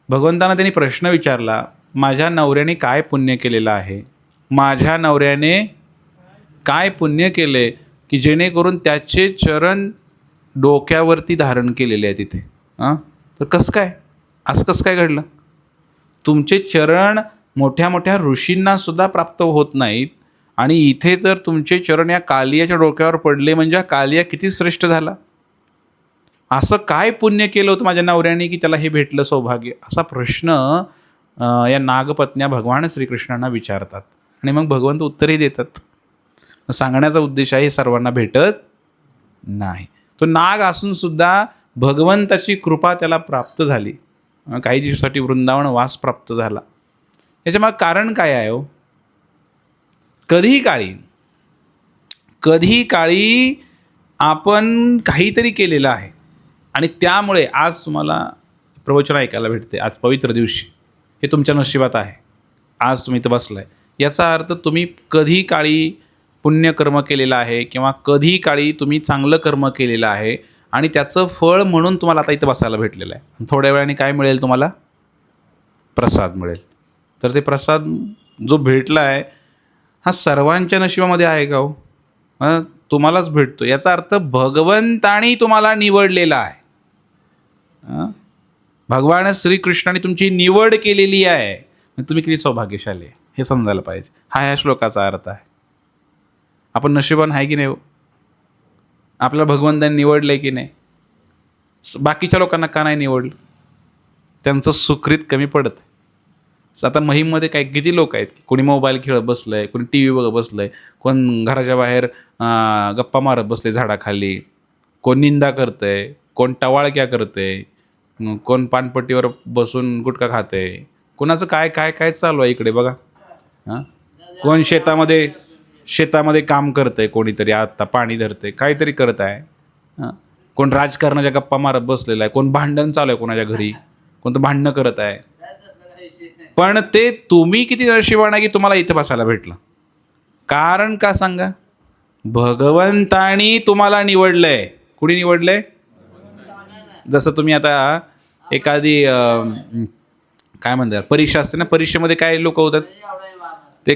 भगवंतांना त्यांनी प्रश्न विचारला, माझ्या नवऱ्याने काय पुण्य केलेलं आहे? माझ्या नवऱ्याने काय पुण्य केले की जेणेकरून त्याचे चरण डोक्यावरती धारण केलेले आहे तिथे? तर कसं काय, असं कसं काय घडलं? तुमचे चरण मोठ्या मोठ्या ऋषींनासुद्धा प्राप्त होत नाहीत आणि इथे तर तुमचे चरण या कालियाच्या डोक्यावर पडले, म्हणजे कालिया किती श्रेष्ठ झाला. असं काय पुण्य केलं होतं माझ्या नवऱ्याने की त्याला हे भेटलं सौभाग्य? असा प्रश्न या नागपत्न्या भगवान श्रीकृष्णांना विचारतात आणि मग भगवंत उत्तरही देतात. सांगण्याचा उद्देश आहे, हे सर्वांना भेटत नाही. तो नाग असून सुद्धा भगवंताची कृपा त्याला प्राप्त झाली, काही दिवसासाठी वृंदावन वास प्राप्त झाला. याच्यामागे कारण काय आहे हो? कधी काळी आपण काहीतरी केलेलं आहे आणि त्यामुळे आज तुम्हाला प्रवचन ऐकायला भेटते. आज पवित्र दिवशी हे तुमच्या नशिबात आहे. आज तुम्ही इथं बसलाय, याचा अर्थ तुम्ही कधी काळी पुण्यकर्म केलेलं आहे किंवा कधी काळी तुम्ही चांगलं कर्म केलेलं आहे आणि त्याचं फळ म्हणून तुम्हाला आता इथं बसायला भेटलेलं आहे. थोड्या वेळाने काय मिळेल तुम्हाला? प्रसाद मिळेल. तर ते प्रसाद जो भेटला आहे हा सर्वांच्या नशिबामध्ये आहे का हो? तुम्हालाच भेटतो. याचा अर्थ भगवंतानी तुम्हाला निवडलेला आहे. भगवान श्रीकृष्णाने तुमची निवड केलेली आहे. तुम्ही किती सौभाग्यशाली आहे हे समजायला पाहिजे. हा ह्या श्लोकाचा अर्थ आहे. आपण नशिबान आहे की नाही हो? आपल्याला भगवंतांनी निवडलं आहे की नाही? बाकीच्या लोकांना का नाही निवडलं? त्यांचं सुकृत कमी पडत. आता महिममध्ये काय किती लोक आहेत, कोणी मोबाईल खेळत बसलं आहे, कोणी टी व्ही बघत बसलं आहे, कोण घराच्या बाहेर गप्पा मारत बसले झाडाखाली, कोण निंदा करतं आहे, कोण टवाळक्या करतं आहे, कोण पानपट्टीवर बसून गुटखा खातं आहे, कोणाचं काय काय काय चालू आहे इकडे बघा. कोण शेतामध्ये काम करतं आहे, कोणीतरी आत्ता पाणी धरतं आहे, काहीतरी करत आहे. कोण राजकारणाच्या गप्पा मारत बसलेला आहे, कोण भांडण चालू आहे कोणाच्या घरी, कोणतं भांडणं करत आहे. पण ते तुम्ही किती नशिबान आहे की तुम्हाला इथे बसायला भेटलं. कारण का सांगा? भगवंतानी तुम्हाला निवडलंय. कुणी निवडलंय? जसं तुम्ही आता एखादी काय म्हणतात, परीक्षा असते ना, परीक्षेमध्ये काय लोक होतात, ते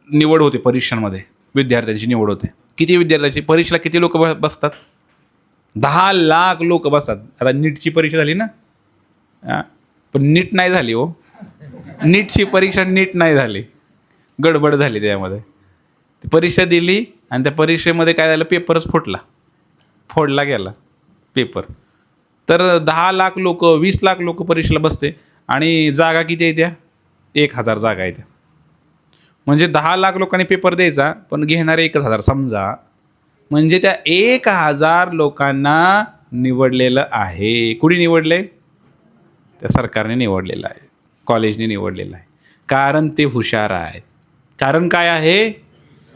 निवड होते परीक्षांमध्ये, विद्यार्थ्यांची निवड होते. किती विद्यार्थ्यांची परीक्षेला किती लोक बसतात? 10 लाख लोक बसतात. आता नीटची परीक्षा झाली ना, पण नीट नाही झाली हो. नीटची परीक्षा नीट नाही झाली, गडबड झाली त्यामध्ये. ती परीक्षा दिली आणि त्या परीक्षेमध्ये काय झालं, पेपरच फोडला गेला पेपर. तर 10 लाख लोक, 20 लाख लोक परीक्षेला बसते आणि जागा किती आहे त्या? 1000 जागा आहे त्या. म्हणजे 10 लाख लोकांनी पेपर द्यायचा, पण घेणारे 1000 समजा. म्हणजे त्या 1000 लोकांना निवडलेलं आहे. कुणी निवडले? त्या सरकारने निवडलेलं आहे, कॉलेजने निवडलेलं आहे. कारण ते हुशार आहेत. कारण काय आहे?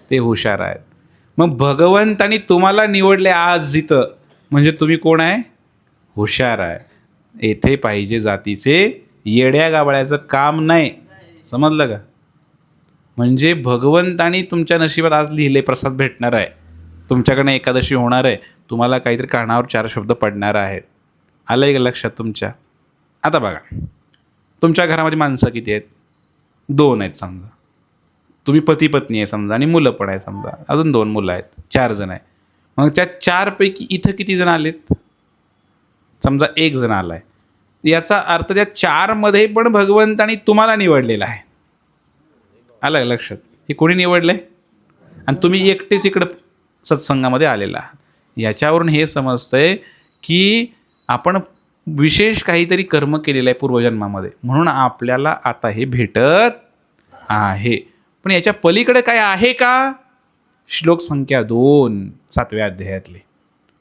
ते हुशार आहेत. मग भगवंतानी तुम्हाला निवडले आज इथं, म्हणजे तुम्ही कोण आहे? हुशार आहे. येथे पाहिजे जातीचे येड्या गाबळ्याचं काम नाही. समजलं का? म्हणजे भगवंतानी तुमच्या नशिबात आज लिहिले प्रसाद भेटणार आहे, तुमच्याकडनं एकादशी होणार आहे, तुम्हाला काहीतरी कानावर 4 शब्द पडणार आहेत. आलं आहे का लक्षात तुमच्या? आता बघा, तुमच्या घरामध्ये माणसं किती आहेत? 2 आहेत समजा. तुम्ही पती पत्नी आहे समजा आणि मुलं पण आहे समजा, अजून 2 मुलं आहेत, 4 जण आहे. मग त्या 4 पैकी इथं किती जण आलेत? समजा 1 जण आला आहे. याचा अर्थ त्या 4 मध्ये पण भगवंतानी तुम्हाला निवडलेला आहे. आलं लक्षात? हे कोणी निवडलं आहे? आणि तुम्ही एकटेच इकडं सत्संगामध्ये आलेला आहात. याच्यावरून हे समजतंय की आपण विशेष काहीतरी कर्म केलेलं आहे पूर्वजन्मामध्ये, म्हणून आपल्याला आता हे भेटत आहे. पण याच्या पलीकडे काय आहे का? श्लोक संख्या 2 7व्या अध्यायातले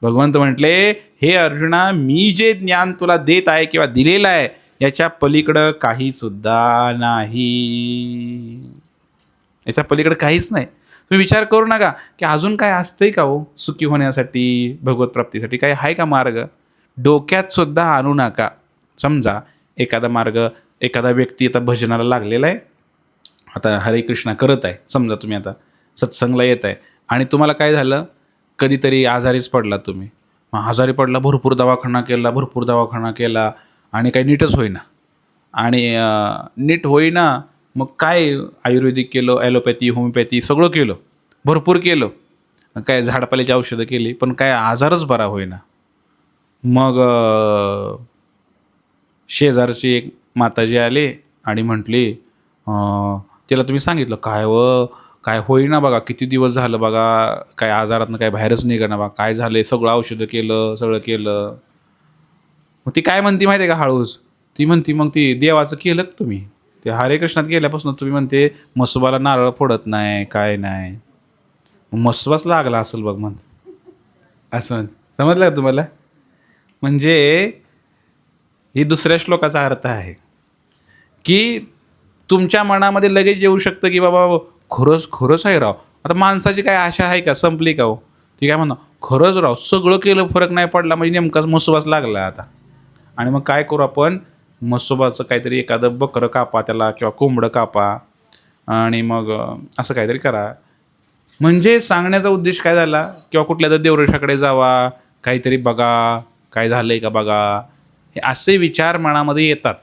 भगवंत म्हटले, हे अर्जुना, मी जे ज्ञान तुला देत आहे किंवा दिलेलं आहे, याच्या पलीकडं काही सुद्धा नाही. याच्या पलीकडे काहीच नाही. तुम्ही विचार करू नका की अजून काय असतंय का हो सुखी होण्यासाठी, भगवत प्राप्तीसाठी काही आहे का मार्ग? डोक्यात सुद्धा आणू नका. समजा एखादा मार्ग, एखादा व्यक्ती आता भजनाला लागलेला आहे, आता हरे कृष्णा करत आहे, समजा तुम्ही आता सत्संगला येत आहे आणि तुम्हाला काय झालं, कधीतरी आजारीच पडला तुम्ही. मग आजारी पडला, भरपूर दवाखाना केला आणि काही नीटच होईना. आणि नीट होईना, मग काय आयुर्वेदिक केलं, ॲलोपॅथी, होमिओपॅथी सगळं केलं, भरपूर केलं, काय झाडपाल्याची औषधं केली, पण काय आजारच बरा होईना. मग शेजारची एक माताजी आली आणि म्हटली, तिला तुम्ही सांगितलं, काय होईना बघा, किती दिवस झालं बघा, काय आजारातनं काय बाहेरच निघाना बघा, काय झालं, सगळं औषधं केलं, सगळं केलं. मग ती काय म्हणती माहिती आहे का हळूच? ती म्हणती, मग ती देवाचं केलं का तुम्ही? ते हरे कृष्णात गेल्यापासून तुम्ही म्हणते मसोबाला नारळ फोडत नाही, काय नाही, मसोबाच लागला असेल बघ असं समजलं का तुम्हाला? म्हणजे ही दुसऱ्या श्लोकाचा अर्थ आहे की तुमच्या मनामध्ये लगेच येऊ शकतं की बाबा खरंच आहे राव. आता माणसाची काय आशा आहे का? संपली का हो? ती काय म्हणा, खरंच राव सगळं केलं, फरक नाही पडला, म्हणजे नेमकाच मसोबाच लागला आता. आणि मग काय करू आपण, मसोबाचं काहीतरी एखादं बकरं कापा त्याला, किंवा कोंबडं कापा, आणि मग असं काहीतरी करा. म्हणजे सांगण्याचा उद्देश काय झाला, किंवा कुठल्या तर देवरेषाकडे जावा, काहीतरी बघा, काय झालंय का बघा, हे असे विचार मनामध्ये येतात.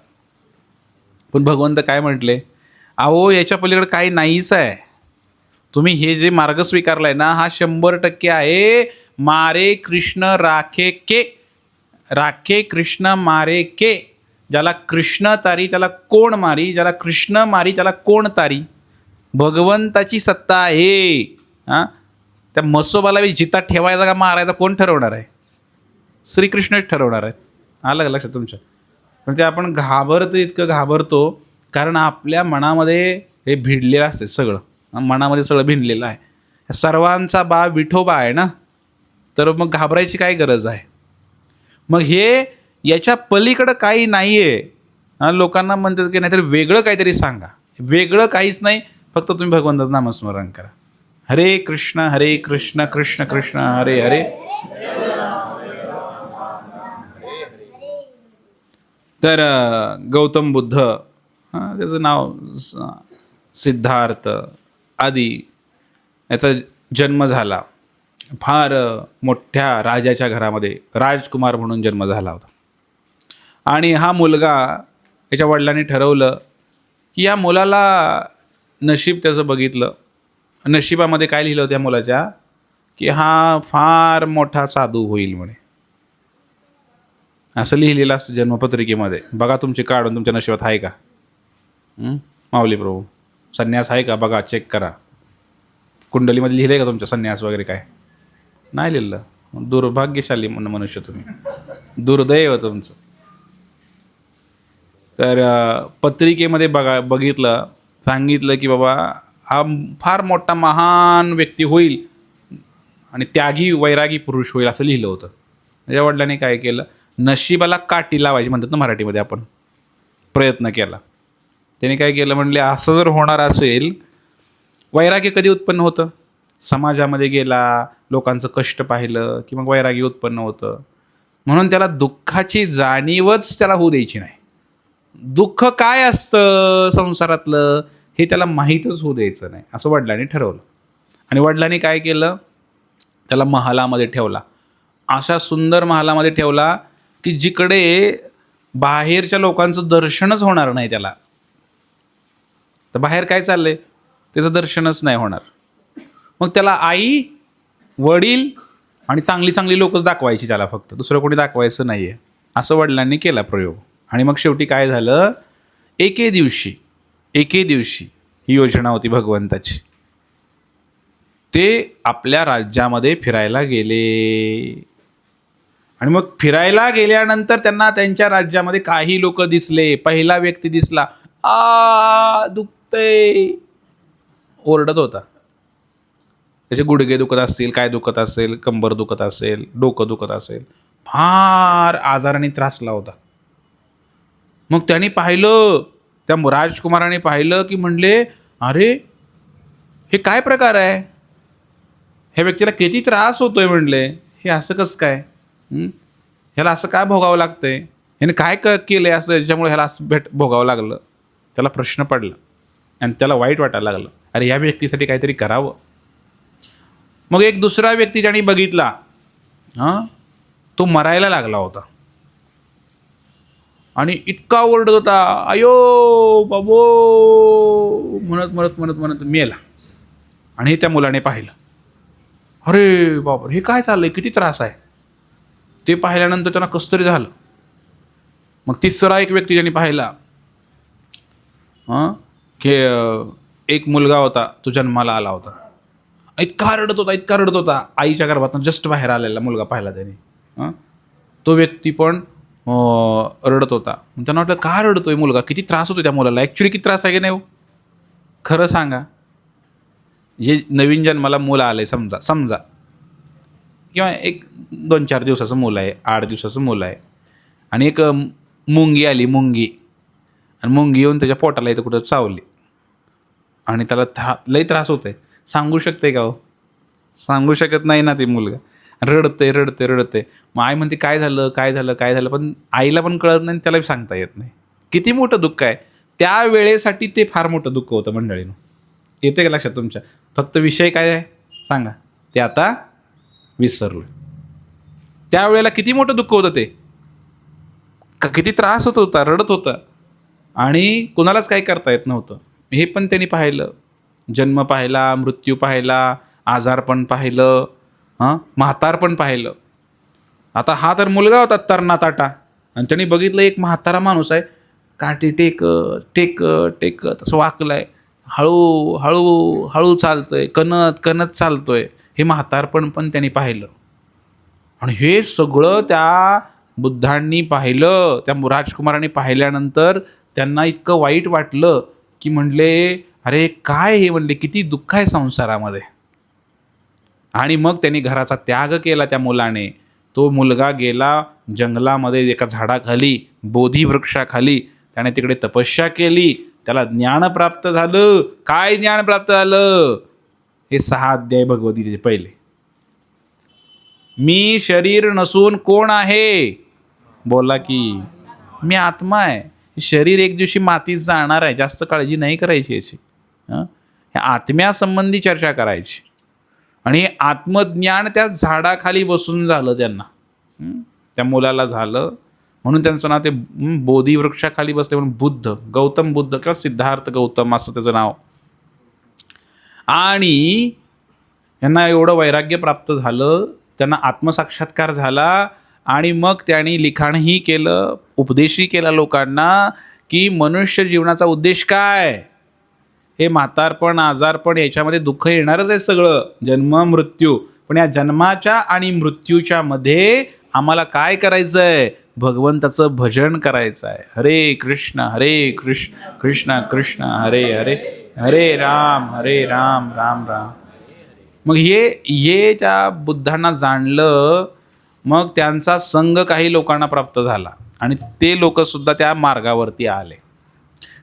पण भगवंत काय म्हटले, अहो याच्या पलीकडे काही नाहीच आहे. तुम्ही हे जे मार्ग स्वीकारलाय ना, हा 100% आहे. मारे कृष्ण राखे कृष्ण मारे के. ज्याला कृष्ण तारी त्याला कोण मारी, ज्याला कृष्ण मारी त्याला कोण तारी. भगवंताची सत्ता आहे. हां, त्या मसोबाला जिता ठेवायचा का मारायचा कोण ठरवणार आहे? श्रीकृष्णच ठरवणार आहेत. आलं का लक्षात तुमच्या? पण ते आपण इतकं घाबरतो कारण आपल्या मनामध्ये हे भिडलेलं असते सगळं, मनामध्ये सगळं भिनलेलं आहे. सर्वांचा बा विठोबा आहे ना, तर मग घाबरायची काय गरज आहे? मग हे याच्या पलीकडं काही नाही आहे. लोकांना म्हणतात की नाहीतर वेगळं काहीतरी सांगा. वेगळं काहीच नाही, फक्त तुम्ही भगवंताचं नामस्मरण करा. हरे कृष्ण कृष्ण कृष्ण हरे हरे. तर गौतम बुद्ध, त्याचं नाव सिद्धार्थ आदी, याचा जन्म झाला. फार मोठ्या राजाच्या घरामध्ये राजकुमार म्हणून जन्म झाला होता. आणि हा मुलगा त्याच्या वडिलांनी ठरवलं की या मुलाला नशीब त्याचं बघितलं. नशिबामध्ये काय लिहिलं होतं त्या मुलाच्या, की हा फार मोठा साधू होईल म्हणे, असं लिहिलेलं असतं जन्मपत्रिकेमध्ये. बघा तुमचे काढून तुमच्या नशिबात आहे का? माऊली प्रभू संन्यास आहे का बघा, चेक करा. कुंडलीमध्ये लिहिलं आहे का तुमच्या संन्यास वगैरे? काय नाही लिहिलं. दुर्भाग्यशाली मनुष्य तुम्ही, दुर्दैव तुमचं. तर पत्रिकेमध्ये बघितलं, सांगितलं की बाबा हा फार मोठा महान व्यक्ती होईल आणि त्यागी वैरागी पुरुष होईल असं लिहिलं होतं. माझ्या वडिलांनी काय केलं, नशिबाला काठी लावायची म्हणतात ना मराठीमध्ये आपण, प्रयत्न केला. त्याने काय केलं, म्हणले असं जर होणार असेल, वैराग्य कधी उत्पन्न होतं? समाजामध्ये गेला, लोकांचं कष्ट पाहिलं की मग वैराग्य उत्पन्न होतं. म्हणून त्याला दुःखाची जाणीवच त्याला होऊ द्यायची नाही. दुःख काय असतं संसारातलं हे त्याला माहीतच होऊ द्यायचं नाही, असं वडिलांनी ठरवलं. आणि वडिलांनी काय केलं, त्याला महालामध्ये ठेवला. अशा सुंदर महालामध्ये ठेवला की जिकडे बाहेरच्या लोकांचं दर्शनच होणार नाही त्याला. तर बाहेर काय चाललंय त्याचं दर्शनच नाही होणार. मग त्याला आई, वडील आणि चांगली चांगली लोकच दाखवायची त्याला, फक्त दुसरं कोणी दाखवायचं नाही आहे. असं वडिलांनी केला प्रयोग. आणि मग शेवटी काय झालं, एके दिवशी ही योजना होती भगवंताची. ते आपल्या राज्यामध्ये फिरायला गेले. आणि मग फिरायला गेल्यानंतर त्यांना त्यांच्या राज्यामध्ये काही लोक दिसले. पहिला व्यक्ती दिसला, दुखतंय ओरडत होता. त्याचे गुडघे दुखत असतील, काय दुखत असेल, कंबर दुखत असेल, डोकं दुखत असेल, फार आजाराने त्रासला होता. मग त्यांनी पाहिलं, त्या राजकुमाराने पाहिलं की म्हणले, अरे हे काय प्रकार आहे, ह्या व्यक्तीला किती त्रास होतोय म्हणले, हे असं कसं काय, ह्याला असं काय भोगावं लागतंय, ह्याने काय केलंय असं याच्यामुळे ह्याला असं भोगावं लागलं. त्याला प्रश्न पडला आणि त्याला वाईट वाटायला लागलं, अरे या व्यक्तीसाठी काहीतरी करावं. मग एक दुसरा व्यक्ती ज्याने बघितला, तो मरायला लागला होता आणि इतका ओरडत होता, अयो बाबो म्हणत म्हणत म्हणत म्हणत मेला. आणि त्या मुलाने पाहिलं, अरे बाबा हे काय चाललंय, किती त्रास आहे. ते पाहिल्यानंतर त्यांना कसं तरी झालं. मग तिसरा एक व्यक्ती ज्याने पाहिला, की एक मुलगा होता, तो जन्माला आला होता, इतका रडत होता, आईच्या गर्भातून जस्ट बाहेर आलेला मुलगा पाहिला त्याने. तो व्यक्ती पण रडत होता. त्यांना वाटलं का रडतोय मुलगा, किती त्रास होतो त्या मुलाला. ॲक्च्युली किती त्रास आहे की नाही हो, खरं सांगा. जे नवीन जन्माला मुलं आले समजा किंवा एक 2-4 दिवसाचं मुलं आहे, 8 दिवसाचं मुलं आहे, आणि एक मुंगी आली, आणि मुंगी येऊन त्याच्या पोटाला इथं कुठं चावली आणि त्याला लई त्रास होतोय. सांगू शकते का हो? सांगू शकत नाही ना. ते मुलगा रडते. मग आई म्हणते काय झालं, पण आईला पण कळत नाही, त्याला सांगता येत नाही. किती मोठं दुःख आहे. त्या वेळेसाठी ते फार मोठं दुःख होतं मंडळीनं. येते का लक्षात तुमच्या? फक्त विषय काय आहे सांगा, ते आता विसरलो. त्यावेळेला किती मोठं दुःख होतं ते, किती त्रास होत होता, रडत होता आणि कुणालाच काही करता येत नव्हतं. हे पण त्यांनी पाहिलं, जन्म पाहिला, मृत्यू पाहिला, आजारपण पाहिलं, म्हातारपण पाहिलं. आता हा तर मुलगा होता तरणाताटा, आणि त्यांनी बघितलं एक म्हातारा माणूस आहे, काठी टेक तसं वाकलाय, हळू चालतोय, कणत चालतोय. हे म्हातारपण पण त्यांनी पाहिलं. आणि हे सगळं त्या बुद्धांनी पाहिलं, त्या राजकुमाराने पाहिल्यानंतर त्यांना इतकं वाईट वाटलं की म्हणले, अरे काय हे, म्हणले किती दुःख आहे संसारामध्ये. आणि मग त्यांनी घराचा त्याग केला त्या मुलाने. तो मुलगा गेला जंगलामध्ये, एका झाडाखाली, बोधिवृक्षाखाली, त्याने तिकडे तपस्या केली. त्याला ज्ञान प्राप्त झालं. काय ज्ञान प्राप्त झालं? हे 6 अध्याय भगवद्गीतेचे पहिले. मी शरीर नसून कोण आहे? बोला की मी आत्मा आहे. शरीर एक दिवशी मातीत जाणार आहे, जास्त काळजी नाही करायची याची. ह्या आत्म्यासंबंधी चर्चा करायची. आणि हे आत्मज्ञान त्या झाडाखाली बसून झालं त्यांना. त्या मुलाला झालं. म्हणून त्यांचं नाव ते बोधी वृक्षाखाली बसले म्हणून बुद्ध, गौतम बुद्ध किंवा सिद्धार्थ गौतम असं त्याचं नाव. आणि यांना एवढं वैराग्य प्राप्त झालं, त्यांना आत्मसाक्षात्कार झाला आणि मग त्यांनी लिखाणही केलं, उपदेशही केला लोकांना की मनुष्य जीवनाचा उद्देश काय. हे म्हातारपण, आजारपण याच्यामध्ये दुःख येणारच आहे सगळं, जन्म मृत्यू. पण या जन्माच्या आणि मृत्यूच्या मध्ये आम्हाला काय करायचं आहे, भगवंताचं भजन करायचं आहे. हरे कृष्ण कृष्ण कृष्ण हरे हरे, हरे राम राम राम. मग हे त्या बुद्धांना जाणलं. मग त्यांचा संघ काही लोकांना प्राप्त झाला आणि ते लोकसुद्धा त्या मार्गावरती आले.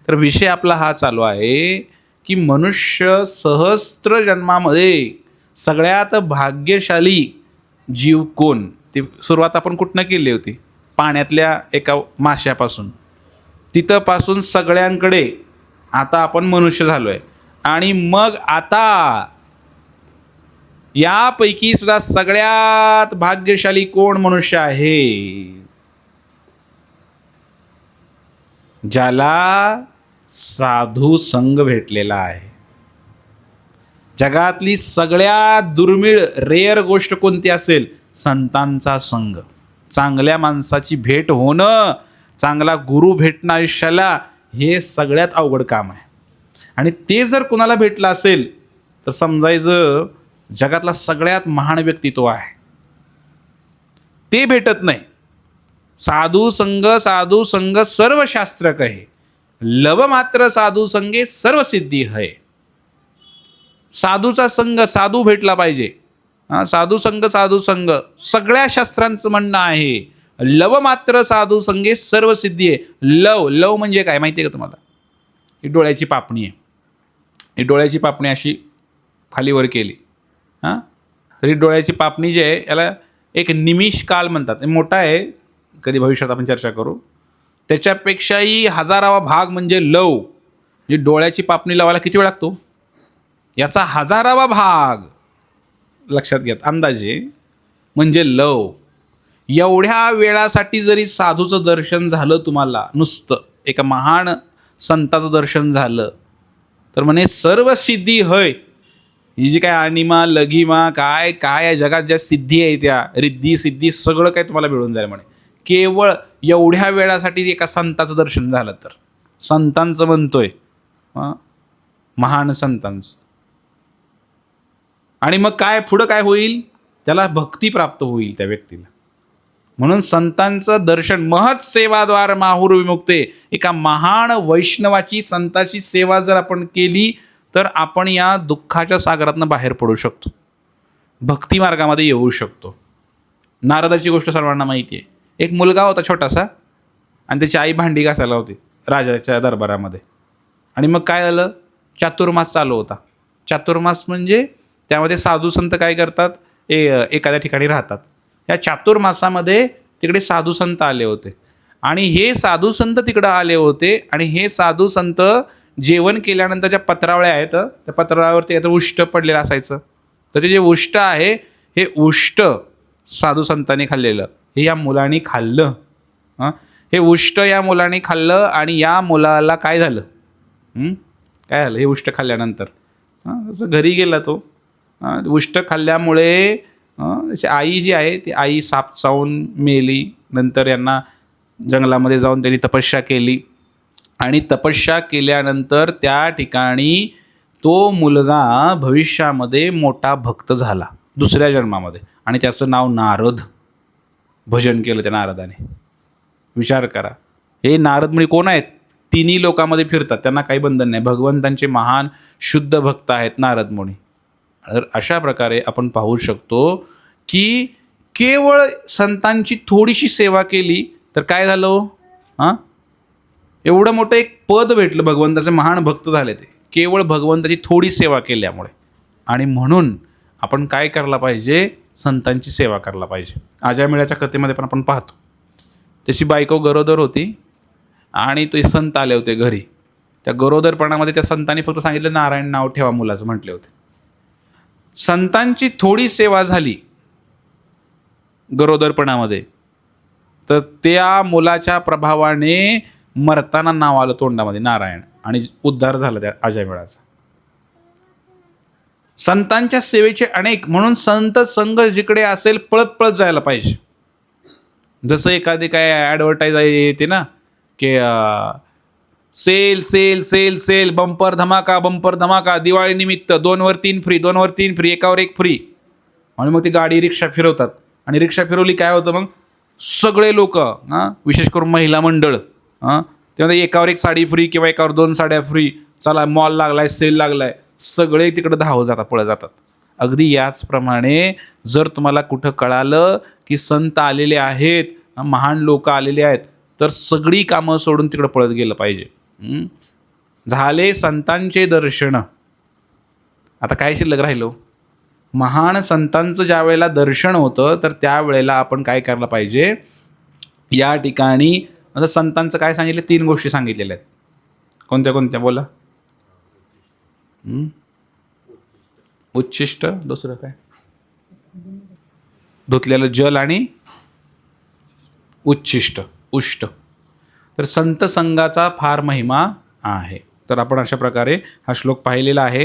तर विषय आपला हा चालू आहे की मनुष्य सहस्त्र जन्मामध्ये सगळ्यात भाग्यशाली जीव कोण. ती सुरुवात आपण कुठनं केली होती, पाण्यातल्या एका माशापासून. तिथंपासून सगळ्यांकडे आता आपण मनुष्य झालो आहे. आणि मग आता यापैकी सुद्धा सगळ्यात भाग्यशाली कोण मनुष्य आहे, ज्याला साधू संघ भेटलेला आहे. जगातली सगळ्यात दुर्मिळ रेअर गोष्ट कोणती असेल, संतांचा संघ. चांगल्या माणसाची भेट होणं, चांगला गुरु भेटणं आयुष्याला, हे सगळ्यात अवघड काम आहे. आणि ते जर कोणाला भेटलं असेल तर समजायचं जगातला सगळ्यात महान व्यक्तित्व आहे. ते भेटत नाही. साधू संग सर्व शास्त्र कहे, लव मात्र साधू संगे सर्व सिद्धी है. साधूचा संघ, साधू भेटला पाहिजे. साधू संघ सगळ्या शास्त्रांचं म्हणणं आहे. लव मात्र साधू संगे सर्व सिद्धी आहे. लव म्हणजे काय माहिती आहे का तुम्हाला? ही डोळ्याची पापणी आहे. ही डोळ्याची पापणी अशी खालीवर केली. तरी डोळ्याची पापणी जी आहे याला एक निमिष काल म्हणतात. मोठा आहे, कधी भविष्यात आपण चर्चा करू. त्याच्यापेक्षाही 1000वा भाग म्हणजे लव. म्हणजे डोळ्याची पापणी लावायला किती वेळ लागतो, याचा 1000वा भाग लक्षात घ्या अंदाजे म्हणजे लव. एवढ्या वेळासाठी जरी साधूचं दर्शन झालं तुम्हाला, नुसतं एका महान संताचं दर्शन झालं, तर म्हणे सर्व सिद्धी होय. ही जी काय अनिमा लघिमा काय काय जगात ज्या सिद्धी आहे, त्या रिद्धी सिद्धी सगळं काय तुम्हाला मिळून जाईल म्हणे, केवळ एवढ्या वेळासाठी एका संताचं दर्शन झालं तर. संतांचं म्हणतोय, महान संतांचं. आणि मग काय पुढं काय होईल, त्याला भक्ती प्राप्त होईल त्या व्यक्तीला. म्हणून संतांचं दर्शन, महत् सेवाद्वार माहुर विमुक्ते. एका महान वैष्णवाची, संताची सेवा जर आपण केली तर आपण या दुःखाच्या सागरातनं बाहेर पडू शकतो, भक्ती मार्गामध्ये येऊ शकतो. नारदाची गोष्ट सर्वांना माहिती आहे. एक मुलगा होता छोटासा आणि त्याची आई भांडी घासायला होती राजाच्या दरबारामध्ये. आणि मग काय झालं, चातुर्मास चालू होता. चातुर्मास म्हणजे त्यामध्ये साधू संत काय करतात, एखाद्या ठिकाणी राहतात. या चातुर्मासामध्ये तिकडे साधू संत आले होते आणि हे साधू संत तिकडं आले होते. आणि हे साधू संत जेवण केल्यानंतर ज्या पत्रावळ्या आहेत, त्या पत्रावळ्यावरती आता उष्ट पडलेलं असायचं. तर ते जे उष्ट आहे, हे उष्ट साधू संतांनी खाल्लेलं, हे या मुलाने खाल्लं. हे उष्ट या मुलाने खाल्लं आणि या मुलाला काय झालं, काय झालं, हे उष्ट खाल्ल्यानंतर असं घरी गेला तो. उष्ट खाल्ल्यामुळे त्याची आई जी आहे ती आई साप चावून मेली. नंतर यांना जंगलामध्ये जाऊन त्यांनी तपस्या केली आणि तपस्या केल्यानंतर त्या ठिकाणी तो मुलगा भविष्यामध्ये मोठा भक्त झाला दुसऱ्या जन्मामध्ये. आणि त्याचं नाव नारद. भजन केलं त्या नारदाने. विचार करा, हे नारद मुनी कोण आहेत, तिन्ही लोकांमध्ये फिरतात, त्यांना काही बंधन नाही. भगवंतांचे महान शुद्ध भक्त आहेत नारद मुनी. तर अशा प्रकारे आपण पाहू शकतो की केवळ संतांची थोडीशी सेवा केली तर काय झालं, एवढं मोठं एक पद भेटलं, भगवंताचे महान भक्त झाले ते केवळ भगवंताची थोडी सेवा केल्यामुळे. आणि म्हणून आपण काय करायला पाहिजे, संतांची सेवा करायला पाहिजे. अजामिळाच्या कथेमध्ये पण आपण पाहतो, त्याची बायको गरोदर होती आणि ते संत आले होते घरी. त्या गरोदरपणामध्ये त्या संतांनी फक्त सांगितलं नारायण नाव ठेवा मुलाचं म्हटले होते. संतांची थोडी सेवा झाली गरोदरपणामध्ये तर त्या मुलाच्या प्रभावाने मरताना नाव आलं तोंडामध्ये नारायण, आणि उद्धार झाला त्या अजामिळाचा. संतांच्या सेवेचे अनेक, म्हणून संत संघ जिकडे असेल पळत पळत जायला पाहिजे. जसं एखादी काय ॲडव्हर्टाईज येते ना की sale sale sale sale, bumper धमाका, दिवाळी निमित्त 2वर 3 फ्री, 2वर 3 फ्री, 1वर 1 फ्री. आणि मग ती गाडी रिक्षा फिरवतात, आणि रिक्षा फिरवली काय होतं मग, सगळे लोक विशेष करून महिला मंडळ त्यामध्ये 1वर 1 साडी फ्री किंवा 1वर 2 साड्या फ्री, चला मॉल लागलाय, सेल लागलाय, सगळे तिकडे धावत जातात, पळत जातात. अगदी याचप्रमाणे जर तुम्हाला कुठं कळालं की संत आलेले आहेत, महान लोक आलेले आहेत, तर सगळी कामं सोडून तिकडं पळत गेलं पाहिजे. झाले संतांचे दर्शन. आता काय शिल्लक राहिलो, महान संतांचं ज्या वेळेला दर्शन होतं तर त्यावेळेला आपण काय करायला पाहिजे. या ठिकाणी आता संतांचं काय सांगितलं, 3 गोष्टी सांगितलेल्या आहेत. कोणत्या कोणत्या बोला. उच्छिष्ट, दुसरं काय, धुतलेलं जल आणि उच्छिष्ट उष्ट. तर संत संघाचा फार महिमा आहे. तर आपण अशा प्रकारे हा श्लोक पाहिलेला आहे.